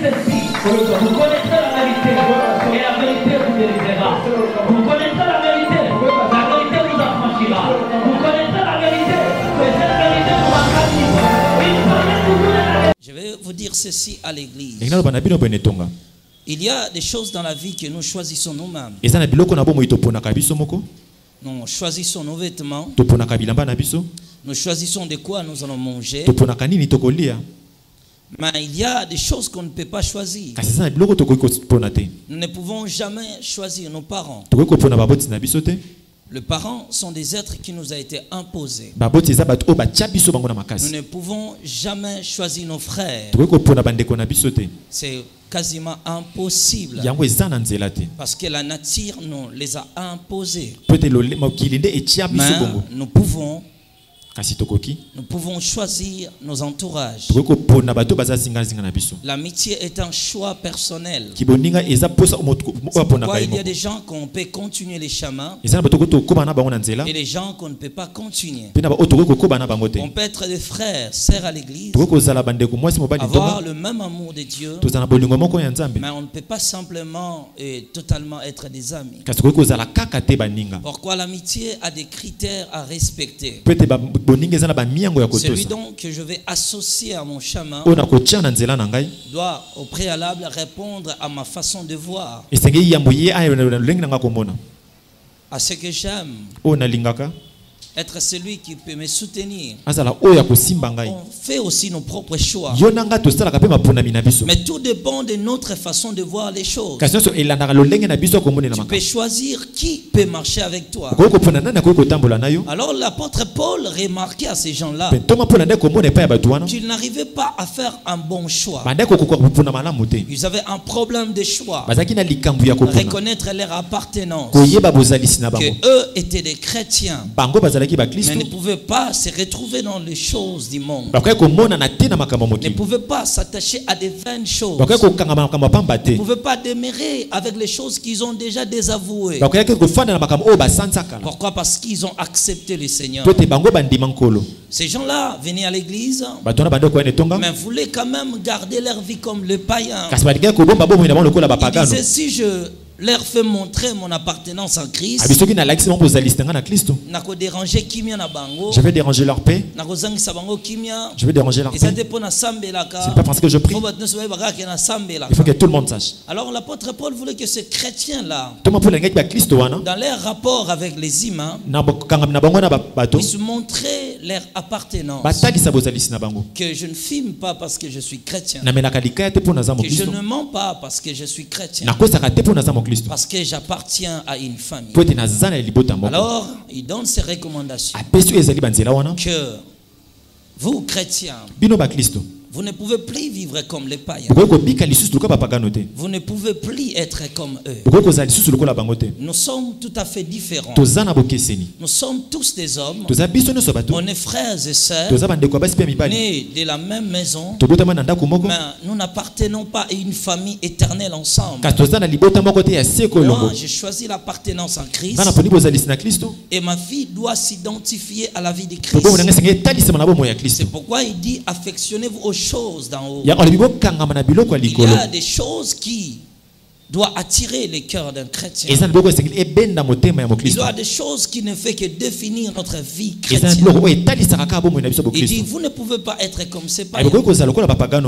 ceci, vous connaîtrez la vérité, et la vérité vous délivrera. Vous connaîtrez la vérité vous affranchira. Vous connaîtrez la vérité, et cette vérité vous rendra libre. Je vais vous dire ceci à l'église. Il y a des choses dans la vie que nous choisissons nous-mêmes. Nous choisissons nos vêtements. Nous choisissons de quoi nous allons manger. Mais il y a des choses qu'on ne peut pas choisir. Nous ne pouvons jamais choisir nos parents. Les parents sont des êtres qui nous ont été imposés. Nous ne pouvons jamais choisir nos frères. C'est quasiment impossible. Parce que la nature nous les a imposés. Mais nous pouvons choisir nos entourages. L'amitié est un choix personnel. Pourquoi il y a des gens qu'on peut continuer les chemins et des gens qu'on ne peut pas continuer. On peut être des frères, sœurs à l'église, avoir le même amour de Dieu, mais on ne peut pas simplement et totalement être des amis. Pourquoi l'amitié a des critères à respecter? Celui donc que je vais associer à mon chemin doit au préalable répondre à ma façon de voir, à ce que j'aime, être celui qui peut me soutenir. On fait aussi nos propres choix. Mais tout dépend de notre façon de voir les choses. Tu peux choisir qui peut marcher avec toi. Alors l'apôtre Paul remarquait à ces gens-là qu'ils n'arrivaient pas à faire un bon choix. Ils avaient un problème de choix. Reconnaître leur appartenance. Que eux étaient des chrétiens, mais ne pouvaient pas se retrouver dans les choses du monde. Ne pouvaient pas s'attacher à des vaines choses. Ne pouvaient pas demeurer avec les choses qu'ils ont déjà désavouées. Pourquoi? Parce qu'ils ont accepté le Seigneur. Ces gens-là venaient à l'église, mais voulaient quand même garder leur vie comme le païen. Ils disaient, si je leur fait montrer mon appartenance en Christ, je vais déranger leur paix, je vais déranger leur paix. C'est pas parce que je prie, il faut que tout le monde sache. Alors l'apôtre Paul voulait que ces chrétiens-là, dans leur rapport avec les humains, ils montraient leur appartenance. Que je ne filme pas parce que je suis chrétien, que je ne mens pas parce que je suis chrétien, parce que j'appartiens à une famille. Alors, il donne ces recommandations que vous, chrétiens, vous ne pouvez plus vivre comme les païens. Vous ne pouvez plus être comme eux. Nous sommes tout à fait différents. Nous sommes tous des hommes. On est frères et sœurs, nés de la même maison, mais nous n'appartenons pas à une famille éternelle ensemble. Moi, j'ai choisi l'appartenance en Christ et ma vie doit s'identifier à la vie de Christ. C'est pourquoi il dit affectionnez-vous aux choses d'en haut. Il y a des choses qui doivent attirer le cœur d'un chrétien. Il y a des choses qui ne font que définir notre vie chrétienne. Il dit vous ne pouvez pas être comme ces païens,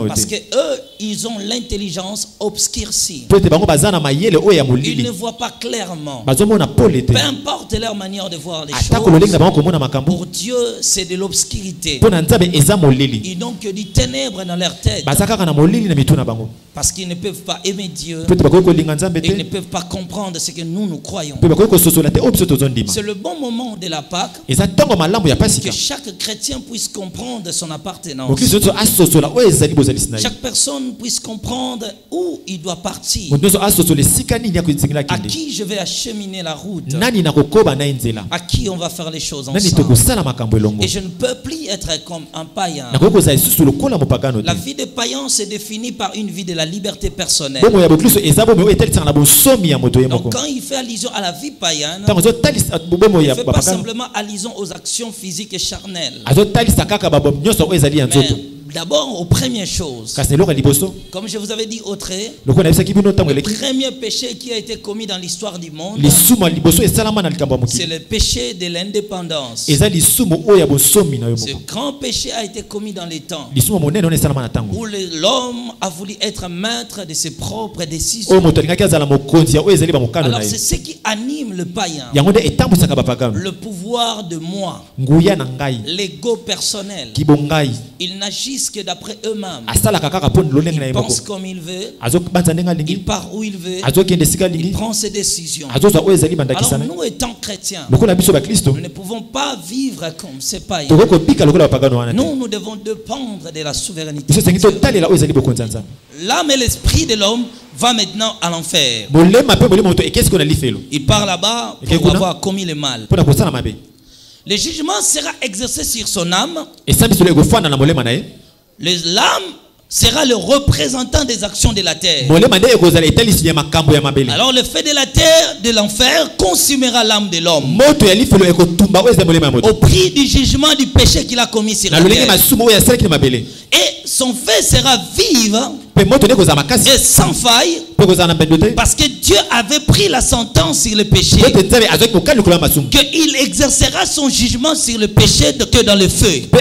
parce que eux ils ont l'intelligence obscurcie. Ils ne voient pas clairement. Peu importe leur manière de voir les choses, pour Dieu c'est de l'obscurité. Ils n'ont que du ténèbre dans leur tête, parce qu'ils ne peuvent pas aimer Dieu. Ils ne peuvent pas comprendre ce que nous croyons. C'est le bon moment de la Pâque, que chaque chrétien puisse comprendre son appartenance. Chaque personne puisse comprendre où il doit partir, à qui je vais acheminer la route, à qui on va faire les choses ensemble. Et je ne peux plus être comme un païen. La vie de païen se définit par une vie de la liberté personnelle. Donc quand il fait allusion à la vie païenne, il ne fait pas simplement allusion aux actions physiques et charnelles, mais D'abord, aux premières choses, comme je vous avais dit au trait, le premier péché qui a été commis dans l'histoire du monde, c'est le péché de l'indépendance. Ce grand péché a été commis dans les temps où l'homme a voulu être maître de ses propres décisions. Alors c'est ce qui anime le païen, le pouvoir de moi, l'ego personnel. Ils n'agissent que d'après eux-mêmes. Ils pensent comme il veut. Il part où il veut. Il prend ses décisions. Alors nous étant chrétiens, nous ne pouvons pas vivre comme ces païens. Nous devons dépendre de la souveraineté de Dieu. L'âme et l'esprit de l'homme va maintenant à l'enfer. Il part là-bas pour avoir commis le mal. Le jugement sera exercé sur son âme. L'âme sera le représentant des actions de la terre. Alors le fait de la terre, de l'enfer, consumera l'âme de l'homme au prix du jugement du péché qu'il a commis sur la terre. Et son fait sera vivant et sans faille, parce que Dieu avait pris la sentence sur le péché, qu'il exercera son jugement sur le péché que dans le feu, que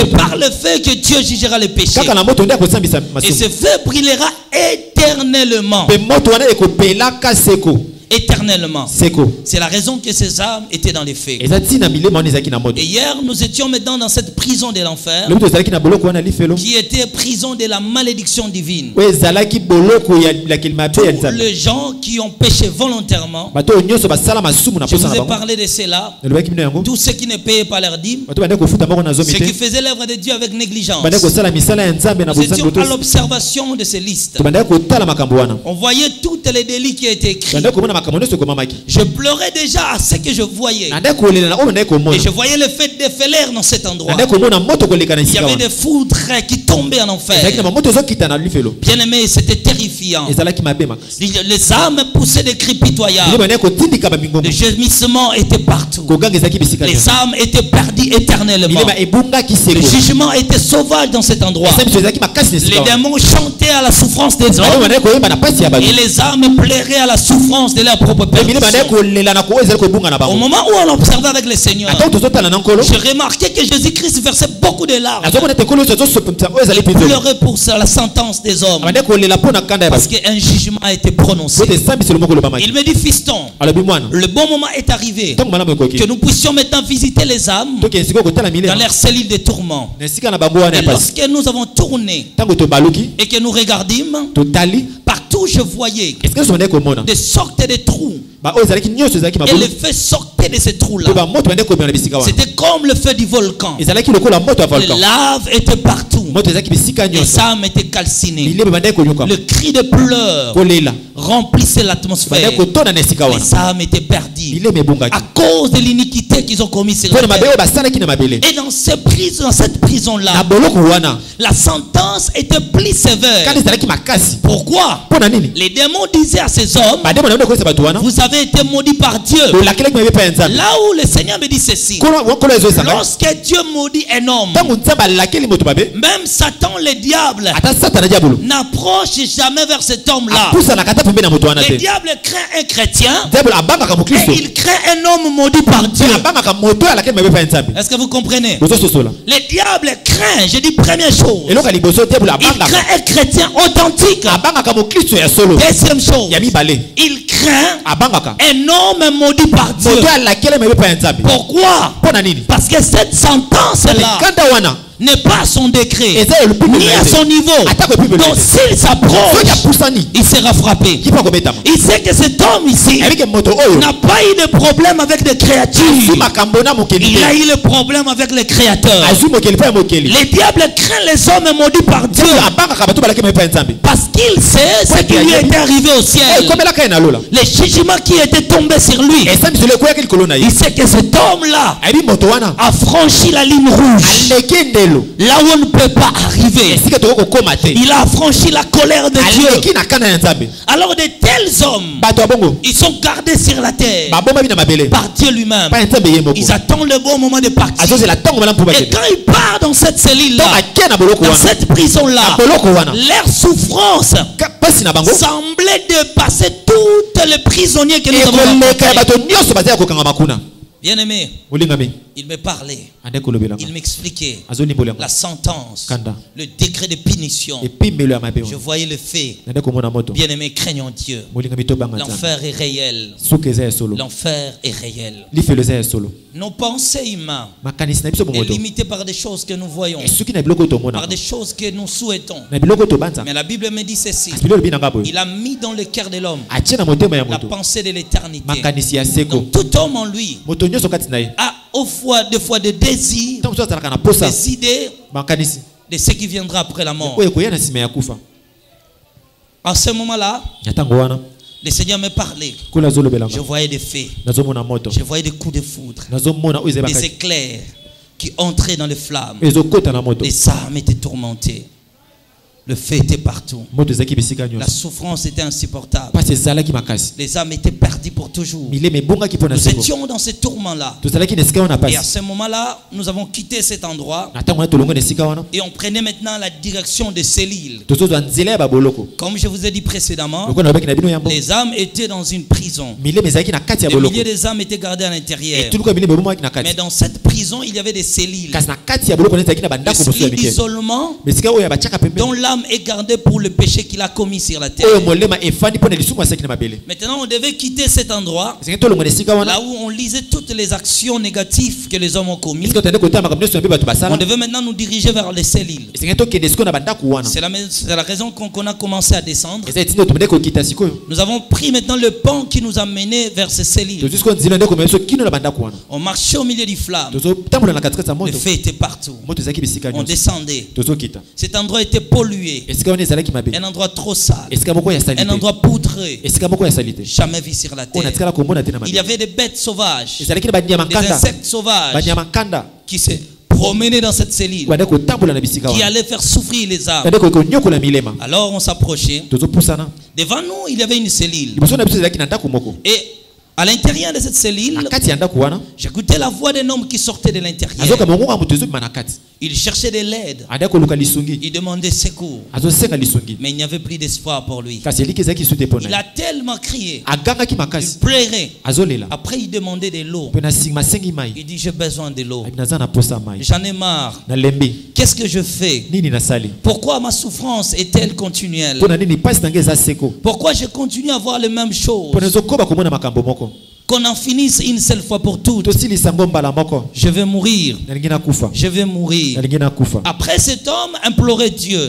par le feu que Dieu jugera le péché, et ce feu brûlera éternellement. Éternellement. C'est la raison que ces âmes étaient dans les feux. Et hier, nous étions maintenant dans cette prison de l'enfer, qui était prison de la malédiction divine. Tous les gens qui ont péché volontairement, je vous ai parlé de cela, tous ceux qui ne payaient pas leur dîme, ceux qui faisaient l'œuvre de Dieu avec négligence. Nous étions à l'observation de ces listes. On voyait tous les délits qui étaient écrits. Je pleurais déjà à ce que je voyais. Et je voyais le fait déferler dans cet endroit. Il y avait des foudres qui tombaient en enfer. Bien aimé, c'était terrifiant. Les âmes poussaient des cris pitoyables. Les gémissements étaient partout. Les âmes étaient perdues éternellement. Le jugement était sauvage dans cet endroit. Les démons chantaient à la souffrance des hommes. Et les âmes pleuraient à la souffrance de leur propre père. Au moment où on observait avec le Seigneur, j'ai remarqué que Jésus-Christ versait beaucoup de larmes. Il pleurait pour la sentence des hommes, parce qu'un jugement a été prononcé. Il me dit, fiston, le bon moment est arrivé que nous puissions maintenant visiter les âmes dans leur cellule de tourment. Et lorsque nous avons tourné et que nous regardîmes, partout je voyais des sortes de trous. Et le feu sortait de ces trous-là. C'était comme le feu du volcan. Les laves étaient partout. Les âmes étaient calcinées. Le cri de pleurs remplissait l'atmosphère. Les âmes étaient perdues à cause de l'iniquité qu'ils ont commis sur la terre. Et dans cette prison-là, la sentence était plus sévère. Pourquoi? Les démons disaient à ces hommes, vous avez été maudits par Dieu. Là où le Seigneur me dit ceci, lorsque Dieu maudit un homme, même Satan le diable n'approche jamais vers cet homme-là. Le diable craint un chrétien et il craint un homme maudit par Dieu. Est-ce que vous comprenez? Le diable craint, je dis première chose, il craint un chrétien authentique. Deuxième chose, il craint un homme maudit par Dieu. Pourquoi? Parce que cette sentence-là n'est pas à son décret, ni à son niveau. Donc s'il s'approche, il sera frappé. Il sait que cet homme ici n'a pas eu de problème avec des créatures. Il a eu le problème avec les créateurs. Le diable craint les hommes maudits par Dieu, parce qu'il sait ce qui lui était arrivé au ciel, les jugements qui étaient tombés sur lui. Il sait que cet homme-là a franchi la ligne rouge. là où on ne peut pas arriver. Il a affranchi la colère de Dieu. Alors de tels hommes, ils sont gardés sur la terre par Dieu lui-même. Ils attendent le bon moment de partir. Et quand ils partent dans cette cellule-là, dans cette prison-là, leur souffrance semblait dépasser tous les prisonniers que nous avons rencontrés. Bien-aimé, il me parlait, il m'expliquait la sentence, le décret de punition. Je voyais le fait. Bien-aimé, craignons Dieu. L'enfer est réel. L'enfer est réel. Nos pensées humaines sont limitées par des choses que nous voyons, par des choses que nous souhaitons. Mais la Bible me dit ceci: il a mis dans le cœur de l'homme la pensée de l'éternité. Donc tout homme en lui a des fois des désirs, des idées de ce qui viendra après la mort. En ce moment-là, le Seigneur me parlait. Je voyais des faits, je voyais des coups de foudre, des éclairs qui entraient dans les flammes. Les âmes étaient tourmentées. Le feu était partout. La souffrance était insupportable. Les âmes étaient perdues pour toujours. Nous étions dans ces tourments-là. Et à ce moment-là, nous avons quitté cet endroit. Et on prenait maintenant la direction de Célile. Comme je vous ai dit précédemment, les âmes étaient dans une prison. Des milliers de âmes étaient gardées à l'intérieur. Mais dans cette prison, il y avait des cellules. Des cellules d'isolement dont l'âme est gardé pour le péché qu'il a commis sur la terre. Maintenant, on devait quitter cet endroit là où on lisait toutes les actions négatives que les hommes ont commises. On devait maintenant nous diriger vers les cellules. C'est la raison qu'on a commencé à descendre. Nous avons pris maintenant le pont qui nous a menés vers ces cellules. On marchait au milieu du flamme. Le feu était partout. On descendait. Cet endroit était pollué. Un endroit trop sale. Un endroit poudré. Jamais vu sur la terre. Il y avait des bêtes sauvages, des insectes sauvages qui se promenaient dans cette cellule, qui allaient faire souffrir les âmes. Alors on s'approchait. Devant nous, il y avait une cellule. Et à l'intérieur de cette cellule, j'écoutais la voix d'un homme qui sortait de l'intérieur. Il cherchait de l'aide. Il demandait secours. Mais il n'y avait plus d'espoir pour lui. Il a tellement crié. Il pleurait. Après, il demandait de l'eau. Il dit: j'ai besoin de l'eau. J'en ai marre. Qu'est-ce que je fais? Pourquoi ma souffrance est-elle continuelle? Pourquoi je continue à voir les mêmes choses? Qu'on en finisse une seule fois pour toutes. Je vais mourir. Je vais mourir. Après, cet homme implorait Dieu.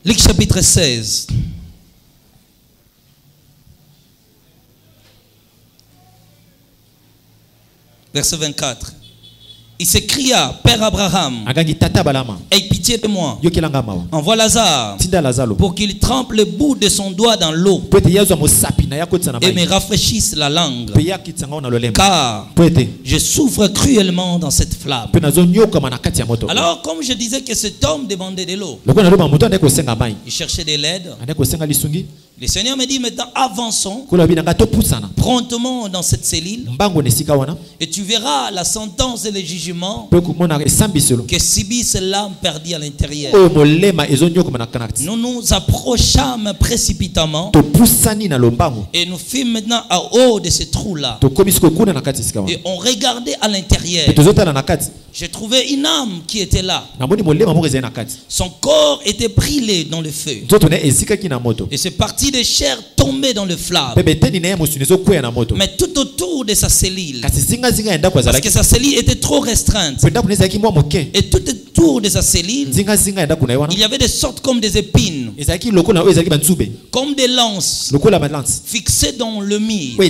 Luc chapitre 16. Verset 24. Il s'écria: Père Abraham, aie pitié de moi. Envoie Lazare pour qu'il trempe le bout de son doigt dans l'eau et me rafraîchisse la langue, car je souffre cruellement dans cette flamme. Alors, comme je disais que cet homme demandait de l'eau, il cherchait de l'aide. Le Seigneur me dit: maintenant avançons promptement dans cette cellule et tu verras la sentence et le jugement que subissent l'âme perdue à l'intérieur. Nous nous approchâmes précipitamment et nous fûmes maintenant à haut de ce trou-là et on regardait à l'intérieur. J'ai trouvé une âme qui était là. Son corps était brûlé dans le feu et c'est parti de chair tombée dans le flamme. Mais tout autour de sa cellule, parce que sa cellule était trop restreinte, et tout autour de sa cellule, il y avait des sortes comme des épines, comme des lances fixées dans le mur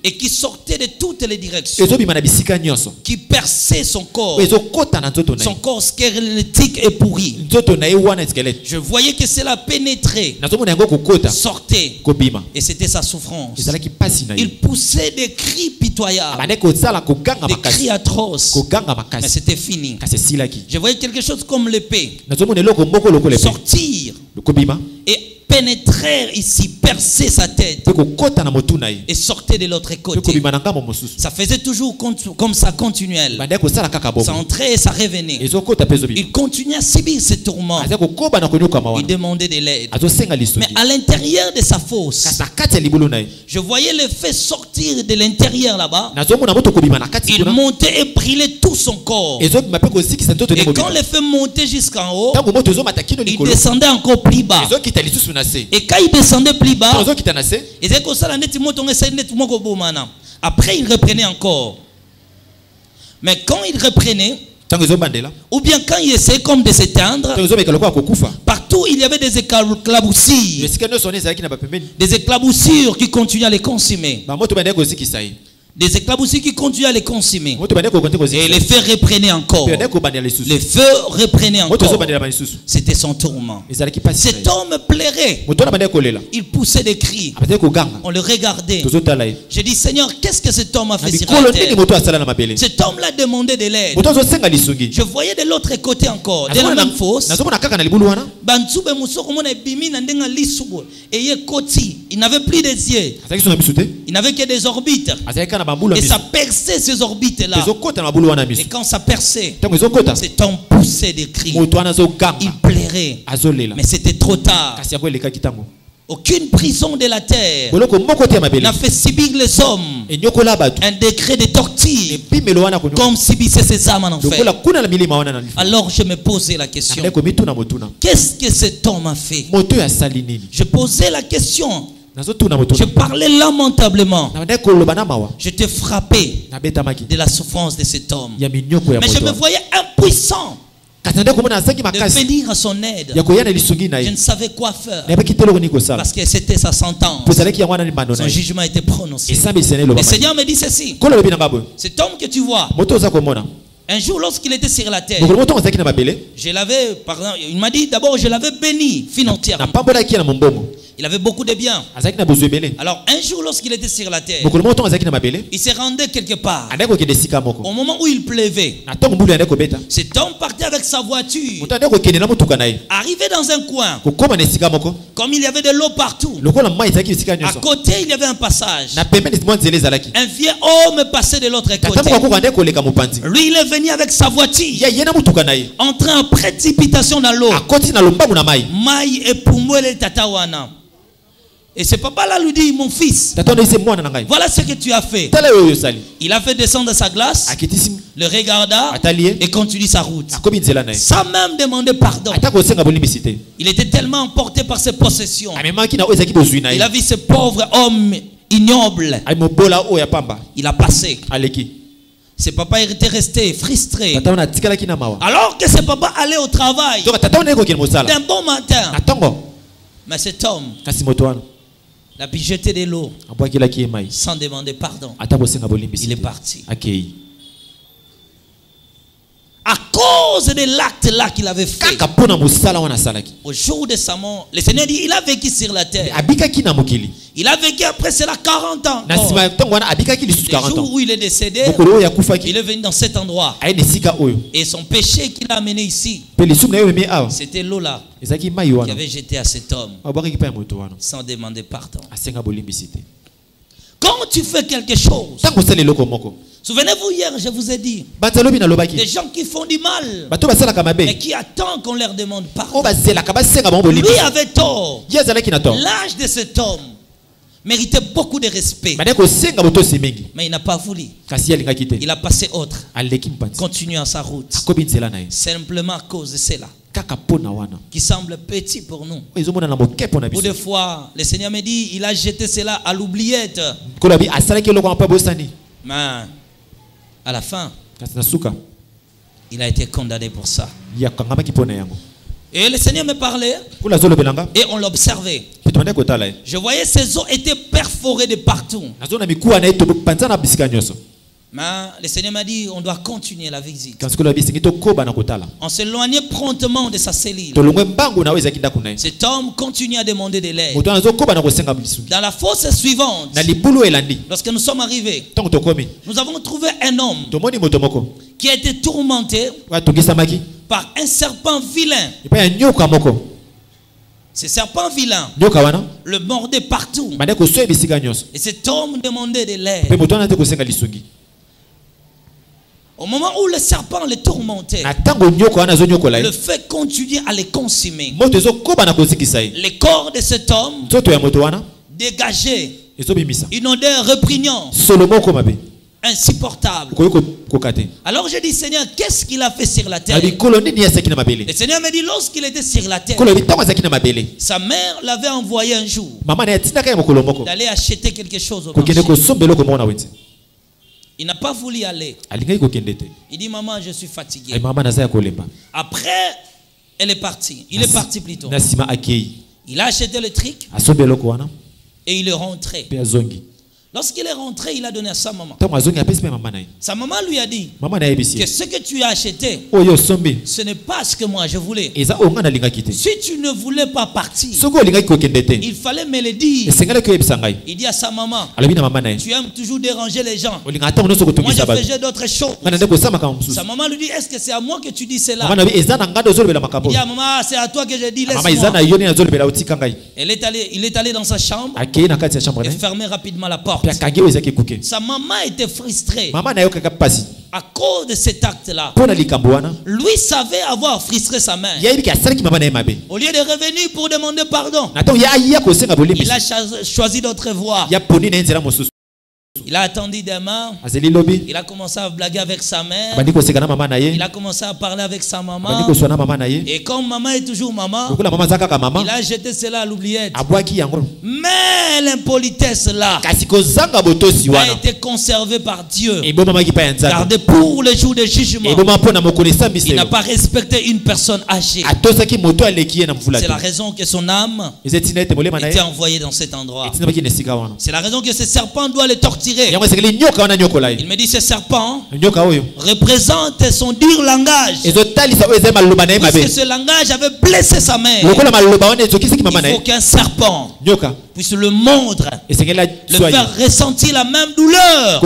et qui sortaient de toutes les directions, qui perçaient son corps squelettique et pourri. Je voyais que cela pénétrait sortait. Et c'était sa souffrance. Il poussait des cris pitoyables, des cris atroces. Mais c'était fini. Je voyais quelque chose comme l'épée sortir et pénétrer ici, percer sa tête et sortir de l'autre côté. Ça faisait toujours comme ça, continuel. Ça entrait et ça revenait. Il continuait à subir ces tourments. Il demandait de l'aide. Mais à l'intérieur de sa fosse, je voyais le feu sortir de l'intérieur là-bas. Il montait et brûlait tout son corps. Et quand le feu montait jusqu'en haut, il descendait encore plus bas. Et quand il descendait plus bas, après il reprenait encore. Mais quand il reprenait, ou bien quand il essayait comme de s'éteindre, partout il y avait des éclaboussures. Des éclaboussures qui continuaient à les consumer. Des éclaboussures qui continuaient à les consumer. Et les feux reprenaient encore. Les feux reprenaient encore. C'était son tourment. Cet homme pleurait. Il poussait des cris. On le regardait. J'ai dit, Seigneur, qu'est-ce que cet homme a fait sur la terre? Cet homme-là demandait de l'aide. Je voyais de l'autre côté encore, de la même fosse. Il n'avait plus des yeux. Il n'avait que des orbites. Et ça perçait ces orbites-là. Et quand ça perçait, cet homme poussait des cris. Il pleurait. Mais c'était trop tard. Aucune prison de la terre n'a fait subir les hommes un décret de torture comme subissaient ces âmes en enfer. Alors je me posais la question, qu'est-ce que cet homme a fait? Je posais la question. Je parlais lamentablement. Je te frappais de la souffrance de cet homme. Mais je me voyais impuissant de venir à son aide. Je ne savais quoi faire parce que c'était sa sentence. Son jugement était prononcé. Le Seigneur me dit ceci: cet homme que tu vois, un jour lorsqu'il était sur la terre, je l'avais, par exemple, il m'a dit d'abord, je l'avais béni financièrement. Il avait beaucoup de biens. Alors un jour lorsqu'il était sur la terre, il se rendait quelque part. Au moment où il pleuvait, cet homme partait avec sa voiture, arrivé dans un coin. Comme il y avait de l'eau partout, à côté il y avait un passage. Un vieux homme passait de l'autre côté. Lui il est venu avec sa voiture, entrant en précipitation dans l'eau. Maï et Pumwele Tatawana. Et ce papa-là lui dit, mon fils, voilà ce que tu as fait. Il a fait descendre sa glace, le regarda et continue sa route, sans même demander pardon. Il était tellement emporté par ses possessions. Il a vu ce pauvre homme ignoble. Il a passé. Ce papa était resté frustré. Alors que ce papa allait au travail d'un bon matin, mais cet homme l'a pu jeter de l'eau sans demander pardon. Il est parti. À cause de l'acte là qu'il avait fait, au jour de sa mort, le Seigneur dit, il a vécu sur la terre. Il a vécu après cela 40 ans. Le jour où il est décédé, il est venu dans cet endroit. Et son péché qu'il a amené ici, c'était l'eau là qui avait jeté à cet homme sans demander pardon. Quand tu fais quelque chose, souvenez-vous, hier je vous ai dit, des gens qui font du mal et qui attendent qu'on leur demande pardon. Lui avait tort. L'âge de cet homme méritait beaucoup de respect, mais il n'a pas voulu. Il a passé autre, continuant sa route, simplement à cause de cela qui semble petit pour nous. Ou des fois, le Seigneur me dit, il a jeté cela à l'oubliette. Mais à la fin, il a été condamné pour ça. Et le Seigneur me parlait et on l'observait. Je voyais ses os étaient perforés de partout. Mais le Seigneur m'a dit on doit continuer la visite. On s'éloignait promptement de sa cellule. Cet homme continue à demander de l'aide. Dans la fosse suivante, lorsque nous sommes arrivés, nous avons trouvé un homme qui a été tourmenté par un serpent vilain. Ce serpent vilain le mordait partout. Et cet homme demandait de l'aide. Au moment où le serpent les tourmentait, le fait continuait à les consumer. Les corps de cet homme dégageaient une odeur répugnante, insupportable. Alors j'ai dit, Seigneur, qu'est-ce qu'il a fait sur la terre? Le Seigneur me dit, lorsqu'il était sur la terre, sa mère l'avait envoyé un jour d'aller acheter quelque chose au marché. Il n'a pas voulu aller. Il dit, maman, je suis fatigué. Après, elle est partie. Il est parti plutôt. Il a acheté le truc et il est rentré. Lorsqu'il est rentré, il a donné à sa maman. Sa maman lui a dit que ce que tu as acheté, ce n'est pas ce que moi je voulais. Si tu ne voulais pas partir, il fallait me le dire. Il dit à sa maman, tu aimes toujours déranger les gens. Moi je faisais d'autres choses. Sa maman lui dit, est-ce que c'est à moi que tu dis cela? Il dit à maman, c'est à toi que je dis, laisse-moi. Il est allé dans sa chambre et fermé rapidement la porte. Sa maman était frustrée à cause de cet acte-là. Lui savait avoir frustré sa mère. Au lieu de revenir pour demander pardon, il a choisi d'autres voies. Il a attendu demain. Il a commencé à blaguer avec sa mère. Il a commencé à parler avec sa maman. Et comme maman est toujours maman, il a jeté cela à l'oubliette. Mais l'impolitesse là a été conservée par Dieu, gardée pour le jour de jugement. Il n'a pas respecté une personne âgée. C'est la raison que son âme était envoyée dans cet endroit. C'est la raison que ce serpent doit le torturer. Il me dit, ce serpent représente son dur langage. Parce que ce langage avait blessé sa mère. Il faut qu'un serpent puisse le mordre, le faire ressentir la même douleur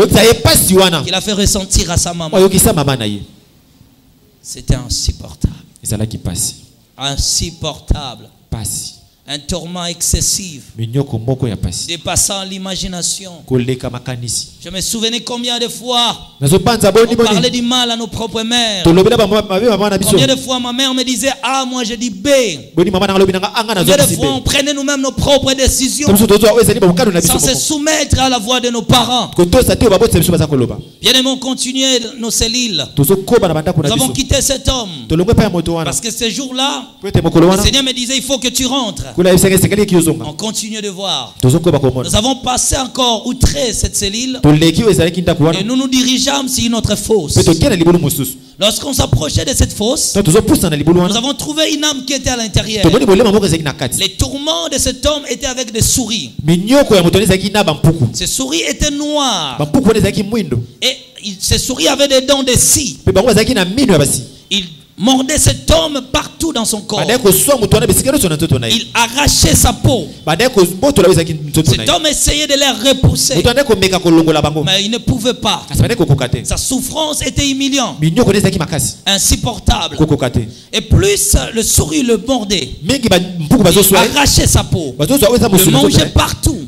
qu'il a fait ressentir à sa maman. C'était insupportable. Insupportable. Un tourment excessif, dépassant l'imagination. Je me souvenais combien de fois on parlait du mal à nos propres mères. Combien de fois ma mère me disait A, moi je dis B. Combien de fois on prenait nous-mêmes nos propres décisions sans se soumettre à la voix de nos parents. Bien aimé, on continuait nos cellules. Nous avons quitté cet homme parce que ce jour-là, le Seigneur me disait, il faut que tu rentres. On continue de voir. Nous avons passé encore outré cette cellule et nous nous dirigeâmes sur une autre fosse. Lorsqu'on s'approchait de cette fosse, nous avons trouvé une âme qui était à l'intérieur. Les tourments de cet homme étaient avec des souris. Ces souris étaient noires. Et ces souris avaient des dents de scie. Il mordait cet homme partout dans son corps. Il arrachait sa peau. Cet homme essayait de les repousser, mais il ne pouvait pas. Sa souffrance était humiliante, insupportable. Et plus le souris le mordait, il arrachait sa peau, le mangeait partout.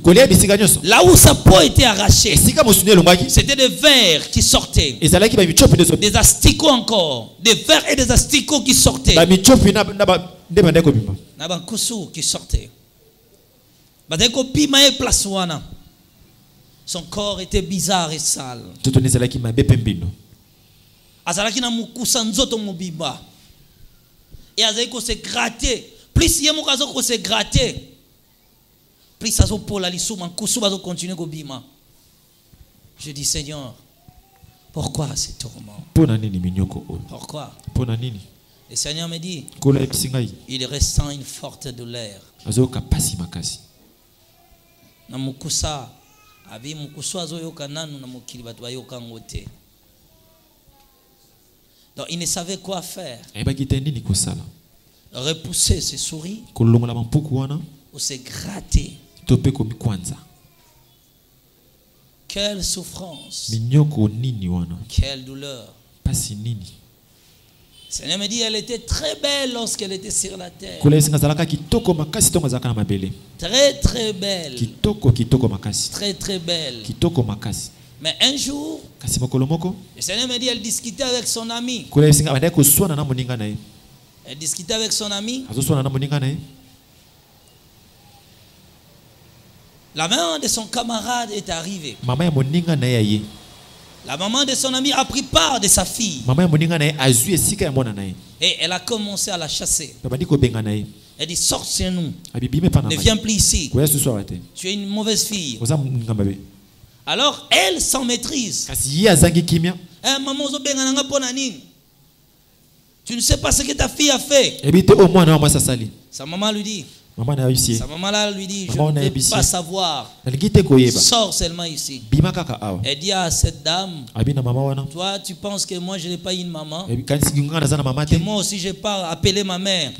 Là où sa peau était arrachée, c'était des vers qui sortaient, des asticots encore, des vers et des asticots qui sortaient, qui sortaient. Son corps était bizarre et sale. Azalaki na mukusa nzoto mobimba. Et azali ko se gratter. Plus yemo kazo ko se gratter. Plus azo pola lisuma kusu bazo continuer ko bima. Je dis, Seigneur, pourquoi ces tourments? Pourquoi? Le Seigneur me dit, il ressent une forte douleur. Namukusa Donc il ne savait quoi faire. Repousser ses souris ou se gratter. Quelle souffrance. Quelle douleur. Le Seigneur me dit, elle était très belle lorsqu'elle était sur la terre. Très très belle. Très très belle. Mais un jour, le Seigneur me dit, elle discutait avec son ami. Elle discutait avec son ami. La maman de son camarade est arrivée. La maman de son ami a pris part de sa fille. Et elle a commencé à la chasser. Elle dit, sors chez nous. Ne viens plus ici. Tu es une mauvaise fille. Alors elle s'en maîtrise. Maman, tu ne sais pas ce que ta fille a fait. Sa maman lui dit. Sa maman là lui dit, je ne veux pas savoir. Sors seulement ici. Elle dit à cette dame, toi tu penses que moi je n'ai pas une maman, que moi aussi je pars appeler ma mère.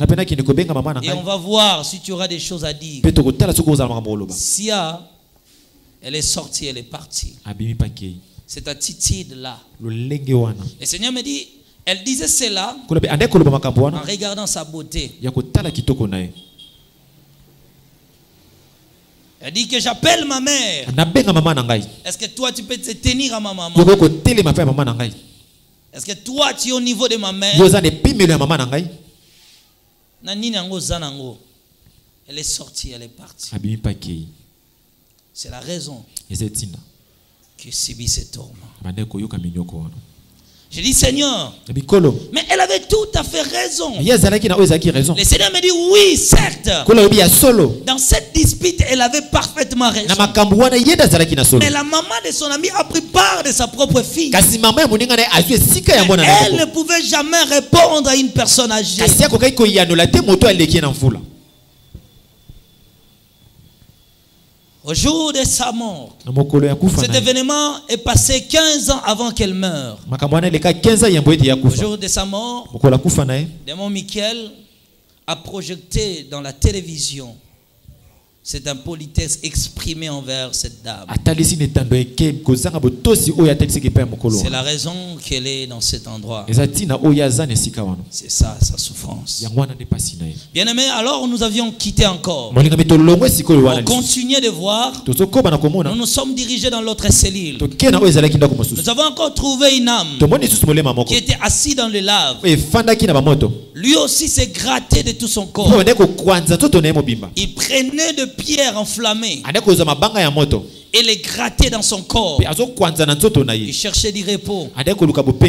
Et on va voir si tu auras des choses à dire. Si elle est sortie, elle est partie. Cette attitude là. Le Seigneur me dit, elle disait cela en regardant sa beauté. Elle dit que j'appelle ma mère. Est-ce que toi tu peux te tenir à ma maman? Est-ce que toi tu es au niveau de ma mère? Elle est sortie, elle est partie. C'est la raison que subit ce tourment. Je dis, Seigneur, mais elle avait tout à fait raison. Le Seigneur me dit, oui, certes. Dans cette dispute, elle avait parfaitement raison. Mais la maman de son ami a pris part de sa propre fille. Elle ne pouvait jamais répondre à une personne âgée. Au jour de sa mort, cet événement est passé 15 ans avant qu'elle meure. Au jour de sa mort, démon Michael a projeté dans la télévision cette impolitesse exprimée envers cette dame. C'est la raison qu'elle est dans cet endroit. C'est ça, sa souffrance. Bien aimé, alors nous avions quitté encore. On continuait de voir. Nous nous sommes dirigés dans l'autre cellule. Nous avons encore trouvé une âme qui était assise dans le lave. Lui aussi s'est gratté de tout son corps. Il prenait de pierres enflammées et les grattait dans son corps. Il cherchait du repos.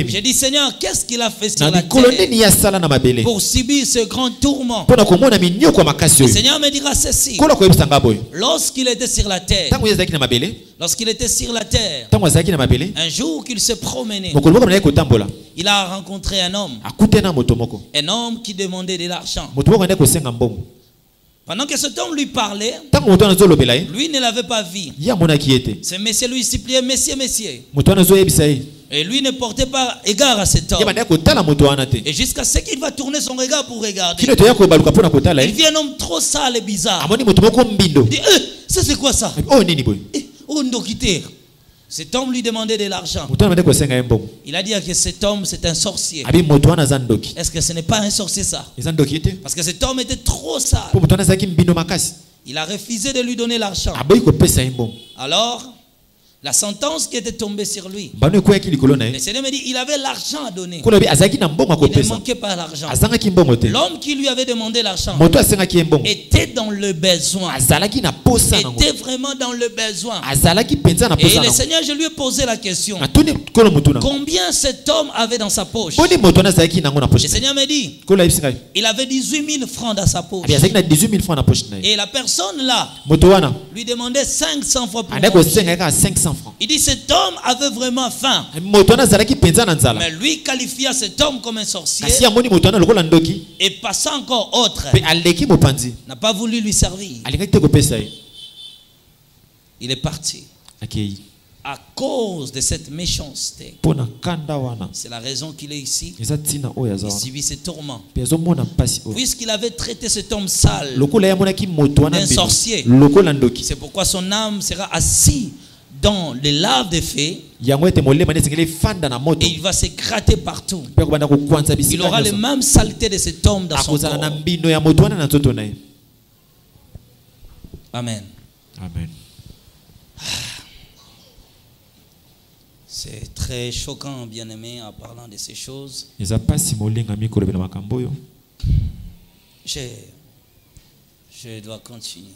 J'ai dit, Seigneur, qu'est-ce qu'il a fait sur la terre pour subir ce grand tourment? Le Seigneur me dira ceci. Lorsqu'il était sur la terre, un jour qu'il se promenait, il a rencontré un homme qui demandait de l'argent. Pendant que cet homme lui parlait, lui ne l'avait pas vu. Ce monsieur lui suppliait, messieurs. Et lui ne portait pas égard à cet homme. Et jusqu'à ce qu'il va tourner son regard pour regarder, il vit un homme trop sale et bizarre. Il dit, ça c'est quoi ça? Cet homme lui demandait de l'argent. Il a dit que cet homme c'est un sorcier. Est-ce que ce n'est pas un sorcier ça? Parce que cet homme était trop sale. Il a refusé de lui donner l'argent. Alors, la sentence qui était tombée sur lui, le Seigneur me dit, il avait l'argent à donner. Il ne manquait pas l'argent. L'homme qui lui avait demandé l'argent était dans le besoin. Était vraiment dans le besoin. Et le Seigneur, je lui ai posé la question, combien cet homme avait dans sa poche? Le Seigneur me dit, il avait 18 000 francs dans sa poche. Et la personne là lui demandait 500 fois plus. Il dit, cet homme avait vraiment faim. Mais lui qualifia cet homme comme un sorcier. Et passant encore autre, n'a pas voulu lui servir. Il est parti. À cause de cette méchanceté. C'est la raison qu'il est ici. Il subit ces tourments. Puisqu'il avait traité cet homme sale d'un sorcier. C'est pourquoi son âme sera assise dans les laves de feu. Et il va s'écrater partout. Il aura les mêmes saletés de cet homme dans son corps. Amen. Amen. C'est très choquant, bien-aimé, en parlant de ces choses. Je dois continuer.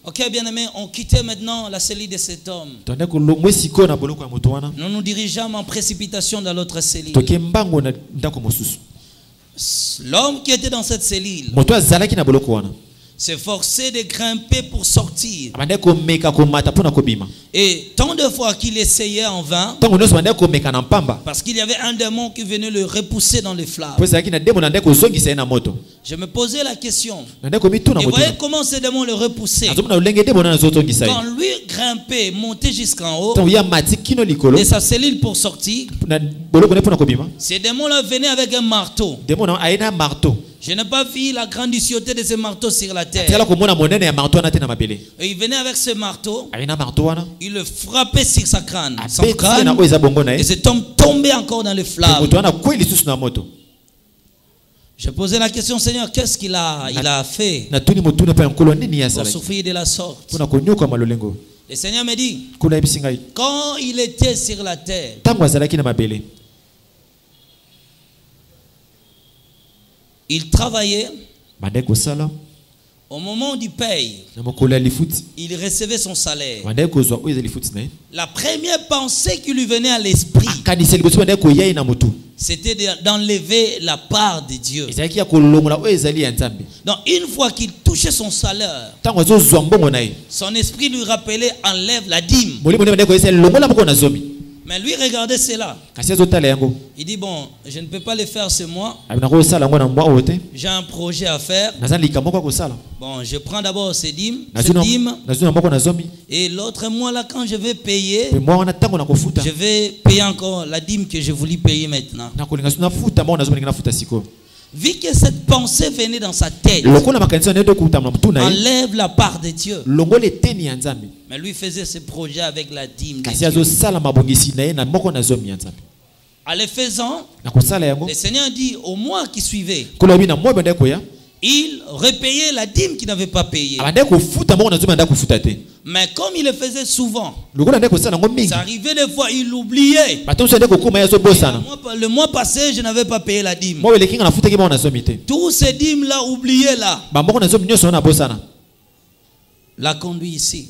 Ok, bien-aimé, on quittait maintenant la cellule de cet homme. Nous nous dirigeons en précipitation dans l'autre cellule. L'homme qui était dans cette cellule s'est forcé de grimper pour sortir. Et tant de fois qu'il essayait en vain, parce qu'il y avait un démon qui venait le repousser dans les flammes. Je me posais la question. Et voyez comment ce démon le repoussait. Quand lui grimpait, montait jusqu'en haut de sa cellule pour sortir, ces démons-là venaient avec un marteau. Je n'ai pas vu la grandicieuseté de ce marteau sur la terre. Et il venait avec ce marteau. Il le frappait sur sa crâne. Son crâne. Et cet homme tombait encore dans les flammes. Je posais la question, Seigneur, qu'est-ce qu'il a fait pour souffrir de la sorte? Le Seigneur me dit, quand il était sur la terre, il travaillait. Au moment du paye, il recevait son salaire. La première pensée qui lui venait à l'esprit, c'était d'enlever la part de Dieu. Donc une fois qu'il touchait son salaire, son esprit lui rappelait, enlève la dîme. Mais lui regardait cela. Il dit, bon, je ne peux pas le faire ce mois. J'ai un projet à faire. Bon, je prends d'abord ces dîmes. Et l'autre mois là, quand je vais payer, je vais payer encore la dîme que je voulais payer maintenant. Vu que cette pensée venait dans sa tête, enlève la part de Dieu. Mais lui faisait ce projet avec la dîme de Dieu. En le faisant, le Seigneur dit au mois qui suivait, il repayait la dîme qu'il n'avait pas payée. Mais comme il le faisait souvent, ça arrivait des fois, il l'oubliait. Le mois passé, je n'avais pas payé la dîme. Tous ces dîmes-là, oubliés là, l'a conduit ici.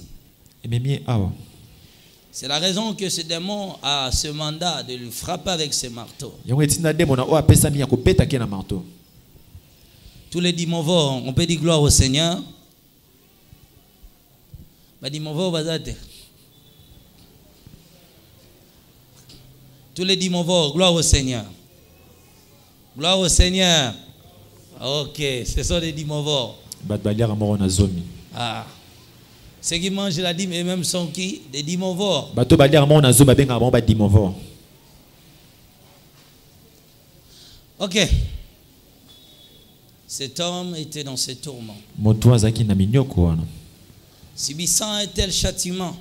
C'est la raison que ce démon a ce mandat de le frapper avec ses marteaux. Tous les dimanches, on peut dire gloire au Seigneur. Tous les dimanches, gloire au Seigneur. Gloire au Seigneur. Ok, ce sont des dimanches. Ah. Ceux qui mangent la dîme eux-mêmes sont qui? Des dimanches. Ok. Cet homme était dans ses tourments, subissant un tel châtiment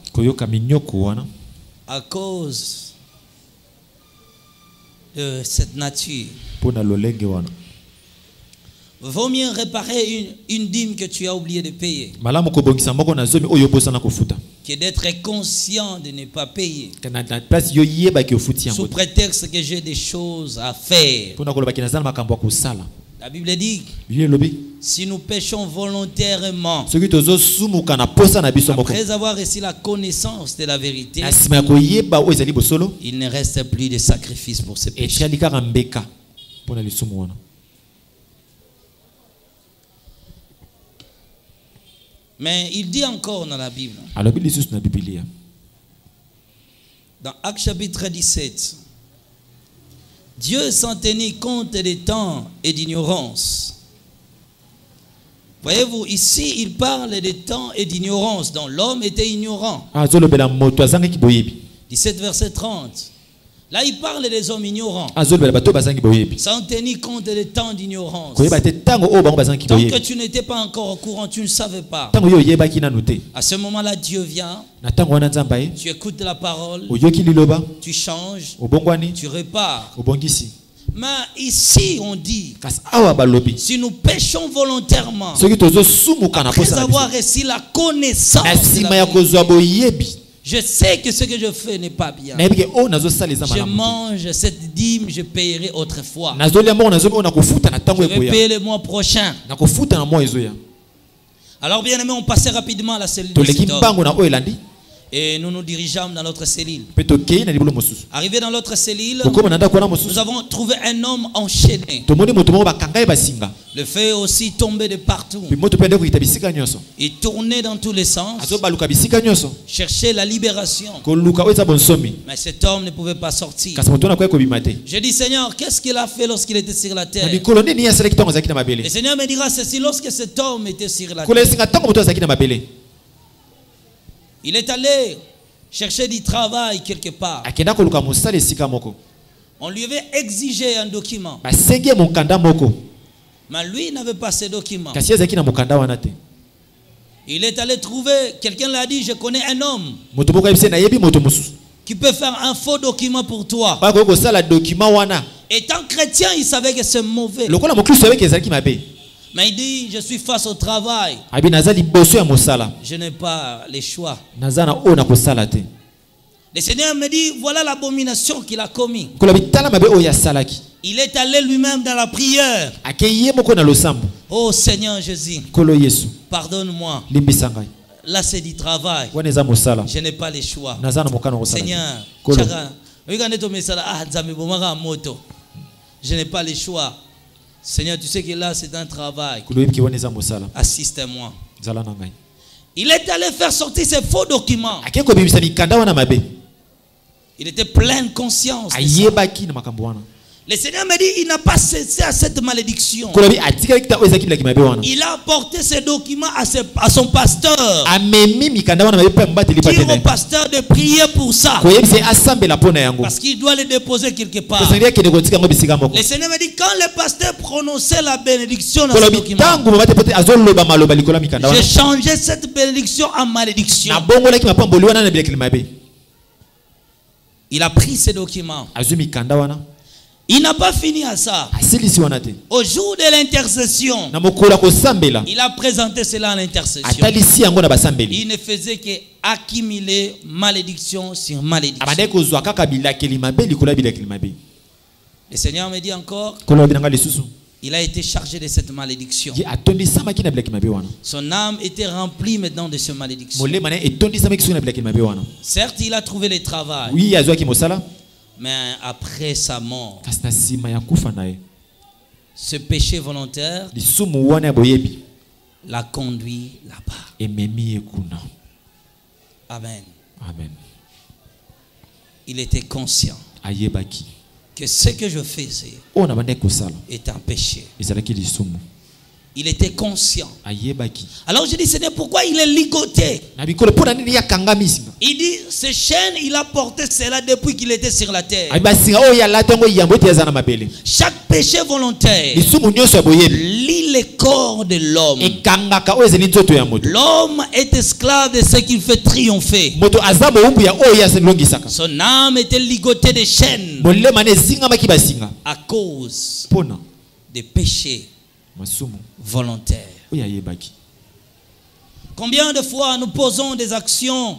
à cause de cette nature. Vaut mieux réparer une dîme que tu as oublié de payer que d'être conscient de ne pas payer sous prétexte que j'ai des choses à faire. La Bible dit, si nous péchons volontairement, après avoir reçu la connaissance de la vérité, il ne reste plus de sacrifice pour ces péchés. Mais il dit encore dans la Bible, dans Actes chapitre 17, Dieu sans tenir compte des temps et d'ignorance Voyez-vous, ici, il parle des temps et d'ignorance. Donc, l'homme était ignorant. 17 verset 30. Là, il parle des hommes ignorants. Sans tenir compte des temps d'ignorance. Tant que tu n'étais pas encore au courant, tu ne savais pas. À ce moment-là, Dieu vient. Tu écoutes la parole. Tu changes. Tu répares. Mais ici, on dit, si nous péchons volontairement, après avoir reçu la connaissance de la vérité, je sais que ce que je fais n'est pas bien. Je mange cette dîme, je paierai autrefois. Je vais payer le mois prochain. Alors bien aimé, on passait rapidement à la cellule de cet homme. Et nous nous dirigeons dans notre cellule. Arrivé dans notre cellule, nous avons trouvé un homme enchaîné. Le feu aussi tombait de partout. Il tournait dans tous les sens. Cherchait la libération. Mais cet homme ne pouvait pas sortir. J'ai dit, Seigneur, qu'est-ce qu'il a fait lorsqu'il était sur la terre? Le Seigneur me dira ceci: lorsque cet homme était sur la terre, il est allé chercher du travail quelque part. On lui avait exigé un document. Mais lui n'avait pas ce document. Il est allé trouver, quelqu'un l'a dit, je connais un homme qui peut faire un faux document pour toi. Étant chrétien, il savait que c'est mauvais. Mais il dit, je suis face au travail. Je n'ai pas les choix. Le Seigneur me dit, voilà l'abomination qu'il a commis. Il est allé lui-même dans la prière. Oh Seigneur Jésus, pardonne-moi. Là c'est du travail. Je n'ai pas les choix. Seigneur, je n'ai pas les choix. Seigneur, tu sais que là c'est un travail. Assiste-moi. Il est allé faire sortir ses faux documents. Il était plein de conscience. Le Seigneur me dit, il n'a pas cessé à cette malédiction. Il a apporté ses documents à son pasteur. Dire au pasteur de prier pour ça. Parce qu'il doit les déposer quelque part. Le Seigneur me dit, quand le pasteur prononçait la bénédiction dans ce document, j'ai changé cette bénédiction en malédiction. Il a pris ces documents. Il n'a pas fini à ça. Au jour de l'intercession, il a présenté cela à l'intercession. Il ne faisait qu'accumuler malédiction sur malédiction. Le Seigneur me dit encore, il a été chargé de cette malédiction. Son âme était remplie maintenant de cette malédiction. Certes, il a trouvé le travail. Mais après sa mort, ce péché volontaire l'a conduit là-bas. Amen. Amen. Il était conscient que ce que je faisais est un péché. Il était conscient. Alors je dis, Seigneur, pourquoi il est ligoté? Il dit, ces chaînes, il a porté cela depuis qu'il était sur la terre. Chaque péché volontaire lie le corps de l'homme. L'homme est esclave de ce qu'il fait triompher. Son âme était ligotée de chaînes à cause des péchés volontaire. Combien de fois nous posons des actions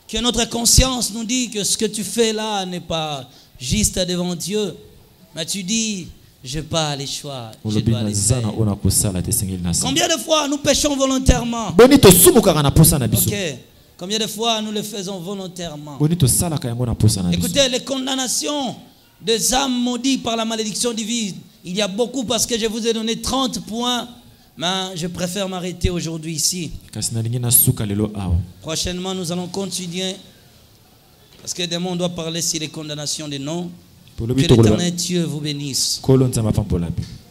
que notre conscience nous dit que ce que tu fais là n'est pas juste devant Dieu, mais tu dis, je n'ai pas les choix, je dois les faire. Combien de fois nous péchons volontairement? Ok. Combien de fois nous le faisons volontairement? Écoutez, les condamnations des âmes maudites par la malédiction divine, il y a beaucoup, parce que je vous ai donné 30 points, mais je préfère m'arrêter aujourd'hui ici. Prochainement, nous allons continuer, parce que demain on doit parler sur les condamnations des noms. Que l'Éternel Dieu vous bénisse.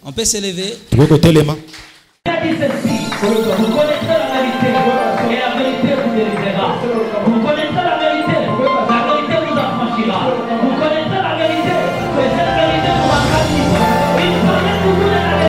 On peut s'élever. Il a dit ceci, vous connaissez